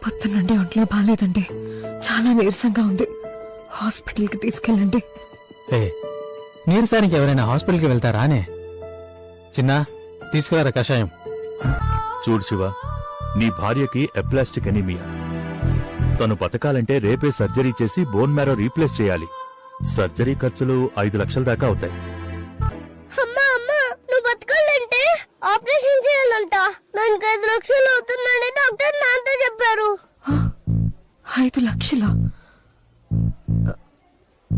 పొద్దునండి ఒంట్లో బాగాలేదండి, చాలా నీరసంగా ఉంది. హాస్పిటల్కి తీసుకెళ్ళండి. నీరసానికి ఎవరైనా హాస్పిటల్కి వెళ్తారానే? చిన్న తీసుకురారా కషాయం. చూడు శివ, నీ భార్యకి ఎప్లాస్టిక్ ఎనీమియా. తను బతకాలంటే రేపే సర్జరీ చేసి బోన్ మ్యారో రీప్లేస్ చేయాలి. సర్జరీ ఖర్చులు 5 లక్షల దాకా అవుతాయి. నువ్వు బతకాలంటే ఆపరేషన్ చేయాలంట. దానికి 5 లక్షలు అవుతుందని డాక్టర్ నాతో చెప్పారు. 5 లక్షలా?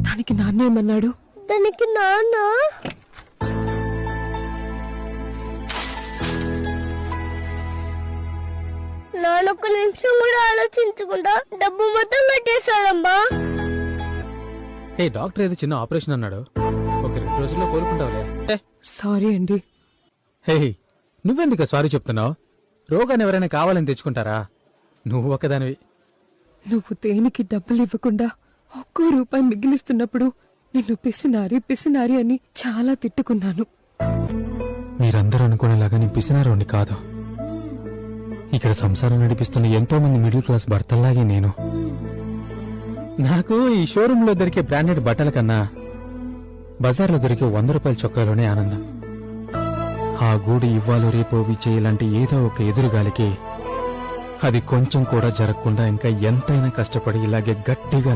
దానికి నాన్నేమన్నాడు? దానికి నాన్న ఒక్క నిమిషం కూడా ఆలోచించకుండా డబ్బు మొత్తం కట్టేశాడమ్మా. డాక్టర్ ఏదో చిన్న ఆపరేషన్ అన్నాడు, ఒక 2 రోజుల్లో కోలుకుంటావులే. సారీ అండి. నువ్వెందుకు సారీ చెప్తున్నావు? రోగాన్ని ఎవరైనా కావాలని తెచ్చుకుంటారా? నువ్వు ఒకదానివి. నువ్వు దేనికి డబ్బులు ఇవ్వకుండా ఒక్కో రూపాయి మిగిలిస్తున్నప్పుడు నిన్ను పిసినారి అని చాలా తిట్టుకున్నాను. మీరందరూ అనుకునేలాగా నేను పిసినారోని కాదు. ఇక్కడ సంసారం నడిపిస్తున్న ఎంతో మంది మిడిల్ క్లాస్ భర్తల్లాగే నేను. నాకు ఈ షోరూమ్ లో దొరికే బ్రాండెడ్ బట్టల కన్నా బజార్లో దొరికే 100 రూపాయల చొక్కాలోనే ఆనందం. ఆ గూడు ఇవ్వాలో రేపో విచేయాలంటే ఏదో ఒక ఎదురుగాలికి అది కొంచెం కూడా జరగకుండా ఇంకా ఎంతైనా కష్టపడి ఇలాగే గట్టిగా